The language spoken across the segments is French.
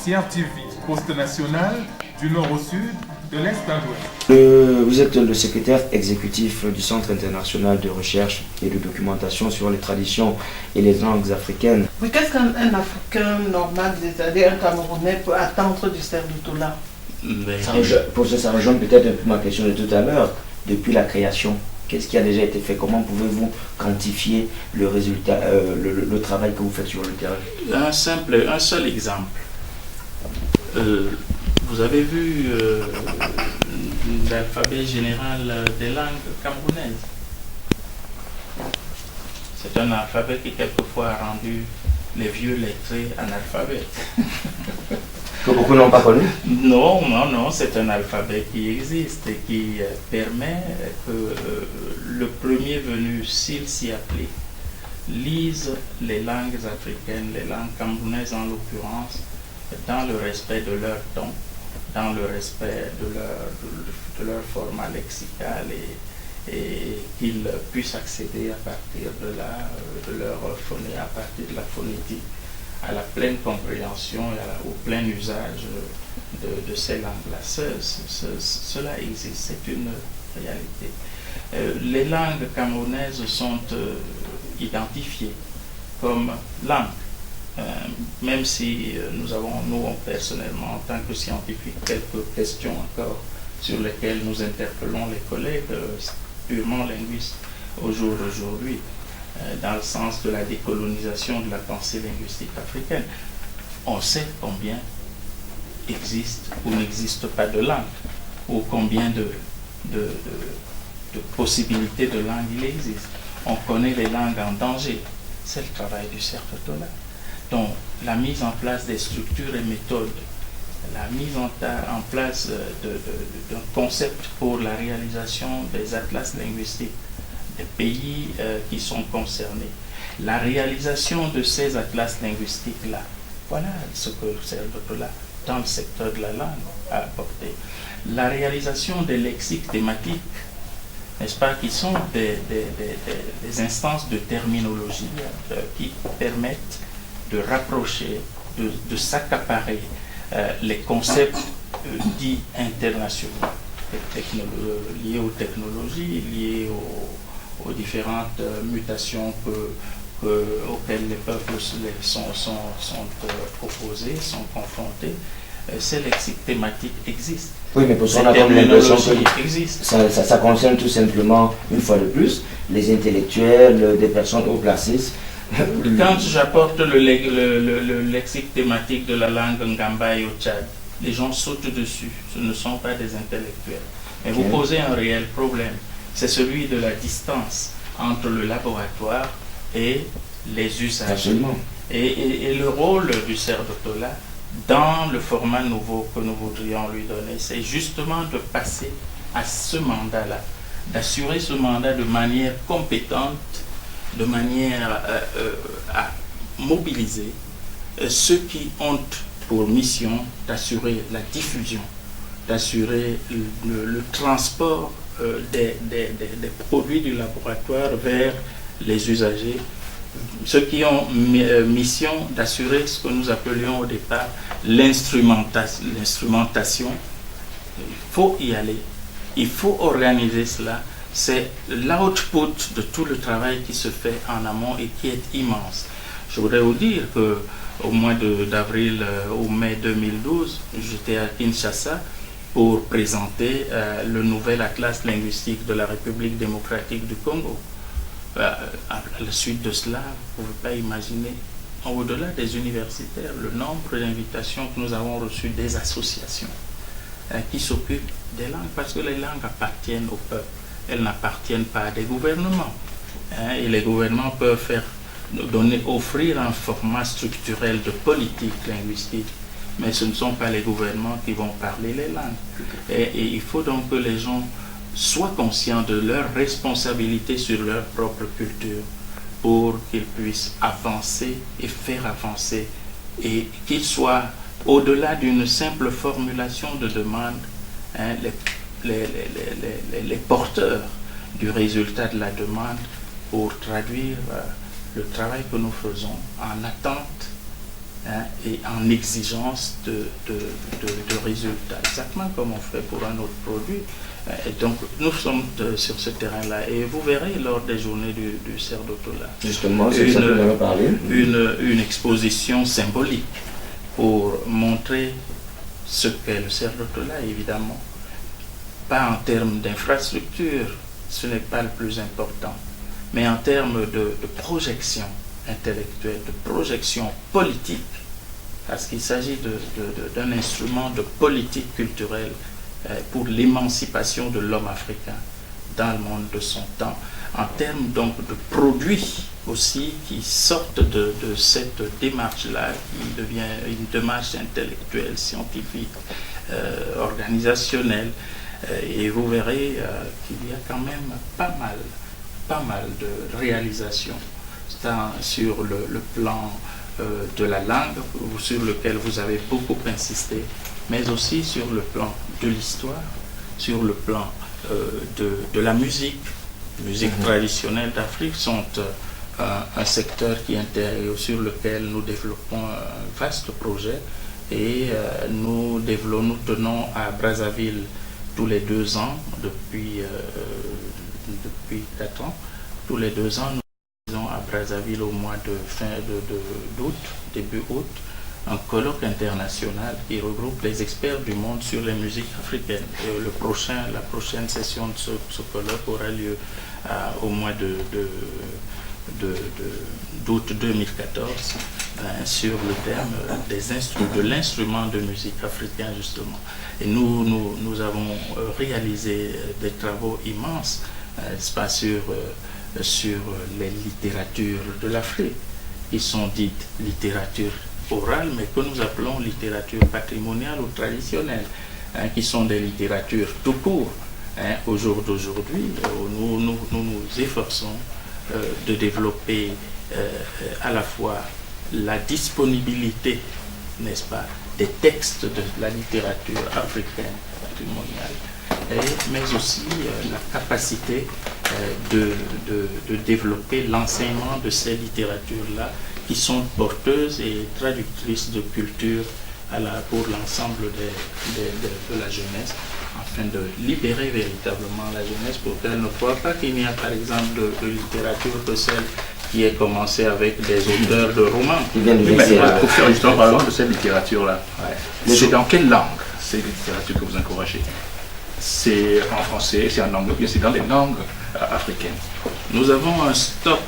CRTV, poste national, du nord au sud, de l'est à l'ouest. Vous êtes le secrétaire exécutif du Centre international de recherche et de documentation sur les traditions et les langues africaines. Mais qu'est-ce qu'un Africain normal, c'est-à-dire un Camerounais, peut attendre du cerf d'Otola? Ça rejoint peut-être un peu ma question de tout à l'heure. Depuis la création, qu'est-ce qui a déjà été fait? Comment pouvez-vous quantifier le résultat, le travail que vous faites sur le terrain? Un seul exemple. Vous avez vu l'alphabet général des langues camerounaises. C'est un alphabet qui quelquefois a rendu les vieux lettrés analphabètes. Que beaucoup n'ont pas connu? Non, c'est un alphabet qui existe et qui permet que le premier venu, s'il s'y applique, lise les langues africaines, les langues camerounaises en l'occurrence, dans le respect de leur ton, dans le respect de leur format lexical et qu'ils puissent accéder à partir de leur phoné, à partir de la phonétique, à la pleine compréhension et au plein usage de ces langues-là. Cela existe, c'est une réalité. Les langues camerounaises sont identifiées comme langues. Même si nous avons, personnellement, en tant que scientifiques, quelques questions encore sur lesquelles nous interpellons les collègues purement linguistes au jour d'aujourd'hui, dans le sens de la décolonisation de la pensée linguistique africaine. On sait combien existe ou n'existe pas de langue, ou combien de possibilités de langue il existe. On connaît les langues en danger. C'est le travail du cerf d'Otola. Donc, la mise en place des structures et méthodes, la mise en place d'un concept pour la réalisation des atlas linguistiques des pays qui sont concernés, la réalisation de ces atlas linguistiques-là, voilà ce que le cerf d'Otola, dans le secteur de la langue, a apporté. La réalisation des lexiques thématiques, n'est-ce pas, qui sont des instances de terminologie qui permettent de rapprocher, de s'accaparer les concepts dits internationaux, liés aux technologies, liés aux différentes mutations auxquelles les peuples sont opposés, sont confrontés. Ces lexiques thématiques existent. Oui, mais pour ça, on a comme l'impression que ça concerne tout simplement, une fois de plus, les intellectuels, des personnes haut placées. Quand j'apporte le lexique thématique de la langue Ngamba au Tchad, les gens sautent dessus. Ce ne sont pas des intellectuels. Mais vous posez un réel problème. C'est celui de la distance entre le laboratoire et les usagers. Absolument. Et le rôle du cerf d'Otola, dans le format nouveau que nous voudrions lui donner, c'est justement de passer à ce mandat-là, d'assurer ce mandat de manière compétente, de manière à mobiliser ceux qui ont pour mission d'assurer la diffusion, d'assurer le transport des produits du laboratoire vers les usagers, ceux qui ont mission d'assurer ce que nous appelions au départ l'instrumentation. Il faut y aller, il faut organiser cela. C'est l'output de tout le travail qui se fait en amont et qui est immense. Je voudrais vous dire qu'au mois d'avril ou mai 2012, j'étais à Kinshasa pour présenter le nouvel atlas linguistique de la République démocratique du Congo. À la suite de cela, vous ne pouvez pas imaginer, au-delà des universitaires, le nombre d'invitations que nous avons reçues des associations qui s'occupent des langues, parce que les langues appartiennent au peuple. Elles n'appartiennent pas à des gouvernements. Et les gouvernements peuvent offrir un format structurel de politique linguistique, mais ce ne sont pas les gouvernements qui vont parler les langues. Et il faut donc que les gens soient conscients de leur responsabilité sur leur propre culture pour qu'ils puissent avancer et faire avancer, et qu'ils soient, au-delà d'une simple formulation de demande, les porteurs du résultat de la demande pour traduire le travail que nous faisons en attente, hein, et en exigence de résultats, exactement comme on fait pour un autre produit. Et donc nous sommes sur ce terrain-là, et vous verrez lors des journées du Cerdotola Justement, c'est ça que vous avez parlé. une exposition symbolique pour montrer ce qu'est le Cerdotola, évidemment. Pas en termes d'infrastructure, ce n'est pas le plus important, mais en termes de projection intellectuelle, de projection politique, parce qu'il s'agit d'un instrument de politique culturelle pour l'émancipation de l'homme africain dans le monde de son temps, en termes donc de produits aussi qui sortent de cette démarche-là, qui devient une démarche intellectuelle, scientifique, organisationnelle, et vous verrez qu'il y a quand même pas mal de réalisations sur le plan de la langue, sur lequel vous avez beaucoup insisté, mais aussi sur le plan de l'histoire, sur le plan de la musique traditionnelle d'Afrique, sont un secteur sur lequel nous développons un vaste projet, et nous tenons à Brazzaville tous les 2 ans, depuis 4 ans, tous les 2 ans, nous faisons à Brazzaville au mois d'août, début août, un colloque international qui regroupe les experts du monde sur les musiques africaines. Et la prochaine session de ce colloque aura lieu au mois d'août 2014, sur le thème de l'instrument de musique africain, justement. Et nous avons réalisé des travaux immenses, sur les littératures de l'Afrique, qui sont dites littératures orales, mais que nous appelons littérature patrimoniale ou traditionnelle, qui sont des littératures tout court. Au jour d'aujourd'hui, nous efforçons de développer à la fois la disponibilité, n'est-ce pas, des textes de la littérature africaine patrimoniale, mais aussi la capacité de développer l'enseignement de ces littératures-là, qui sont porteuses et traductrices de culture pour l'ensemble de la jeunesse, afin de libérer véritablement la jeunesse pour qu'elle ne croit pas qu'il n'y a par exemple de littérature que celle qui est commencée avec des auteurs de romans. Pour faire justement par exemple de cette littérature-là, c'est dans quelle langue cette littérature que vous encouragez? C'est en français, c'est en anglais, c'est dans les langues africaines. Nous avons un stock,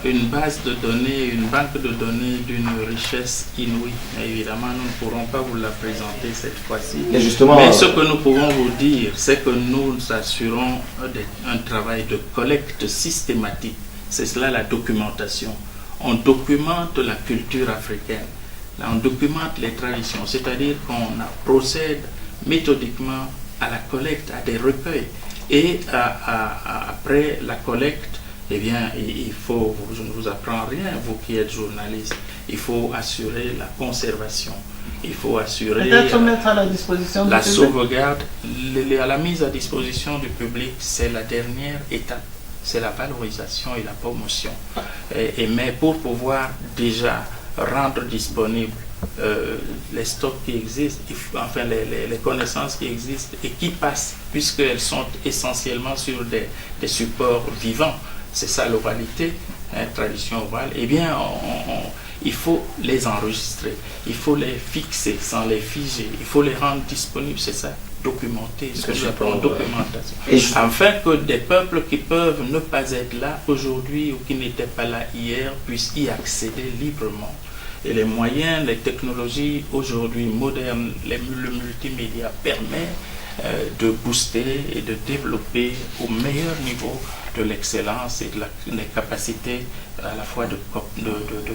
une base de données, une banque de données d'une richesse inouïe. Mais évidemment, nous ne pourrons pas vous la présenter cette fois-ci. Mais ce que nous pouvons vous dire, c'est que nous assurons un travail de collecte systématique. C'est cela la documentation. On documente la culture africaine. Là, on documente les traditions, c'est-à-dire qu'on procède méthodiquement à la collecte, à des recueils. Et après la collecte, eh bien, je ne vous apprends rien, vous qui êtes journaliste, il faut assurer la conservation, il faut assurer mettre à la disposition la sauvegarde, la mise à disposition du public, c'est la dernière étape, c'est la valorisation et la promotion. Mais pour pouvoir déjà rendre disponible les stocks qui existent, enfin les connaissances qui existent et qui passent, puisqu'elles sont essentiellement sur des supports vivants, c'est ça l'oralité, tradition orale, eh bien il faut les enregistrer, il faut les fixer sans les figer, il faut les rendre disponibles, c'est ça, documenter, ce que nous appelons documentation. Afin que des peuples qui peuvent ne pas être là aujourd'hui ou qui n'étaient pas là hier puissent y accéder librement. Et les moyens, les technologies aujourd'hui modernes, le multimédia permet de booster et de développer au meilleur niveau de l'excellence et des capacités à la fois de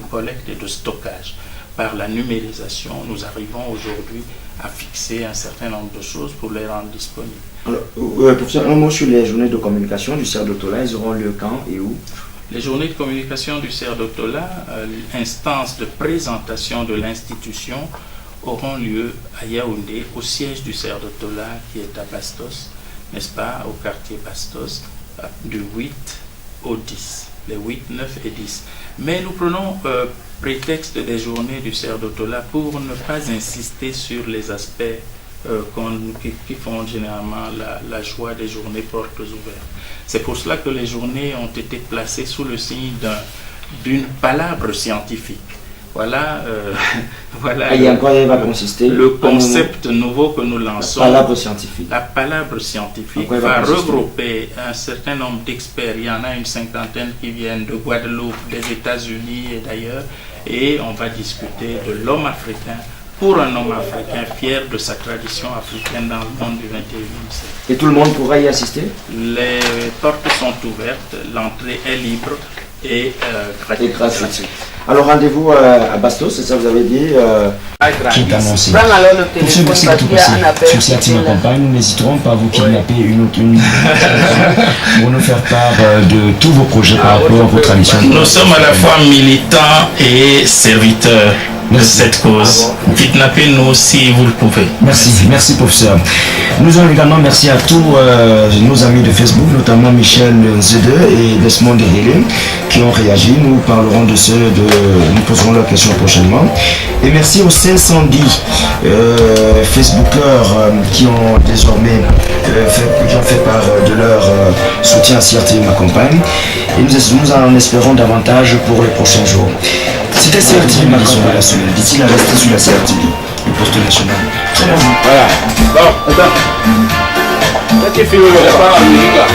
collecte et de stockage. Par la numérisation, nous arrivons aujourd'hui à fixer un certain nombre de choses pour les rendre disponibles. Alors, professeur, un mot sur les journées de communication du Cerdotola, elles auront lieu quand et où? Les journées de communication du Cerdotola, instance de présentation de l'institution, auront lieu à Yaoundé, au siège du Cerdotola qui est à Bastos, n'est-ce pas, au quartier Bastos, du 8 au 10. les 8, 9 et 10. Mais nous prenons prétexte des journées du cerf d'Otola pour ne pas insister sur les aspects qui font généralement la joie des journées portes ouvertes. C'est pour cela que les journées ont été placées sous le signe d'une palabre scientifique. Voilà, voilà et en quoi elle va consister le concept nouveau que nous lançons. La palabre scientifique. La palabre scientifique va regrouper un certain nombre d'experts. Il y en a une cinquantaine qui viennent de Guadeloupe, des États-Unis et d'ailleurs. Et on va discuter de l'homme africain pour un homme africain fier de sa tradition africaine dans le monde du 21e siècle. Et tout le monde pourra y assister? Les portes sont ouvertes, l'entrée est libre et gratuite. Alors rendez-vous à Bastos, c'est ça vous avez dit Qui est annoncé. Prends alors le Pour ceux téléphone qui parce tout qu'il y a passé un appel. sur cette team campagne, nous n'hésiterons pas à vous kidnapper une pour nous faire part de tous vos projets par rapport à vos traditions. Nous sommes à la fois militants et serviteurs de cette cause. Kidnappez-nous si vous le pouvez. Merci professeur. Nous allons également merci à tous nos amis de Facebook, notamment Michel Zede et Desmond Derélé qui ont réagi. Nous parlerons de nous poserons leurs questions prochainement. Et merci aux 510 Facebookers qui ont désormais fait part de leur soutien à CRT Ma Campagne. Et nous en espérons davantage pour les prochains jours. C'était CRT Ma Campagne, dit-il à rester sur la CRT, le poste national. Très bien. Voilà. Bon, attends. Là, tu fais la part à la musique là.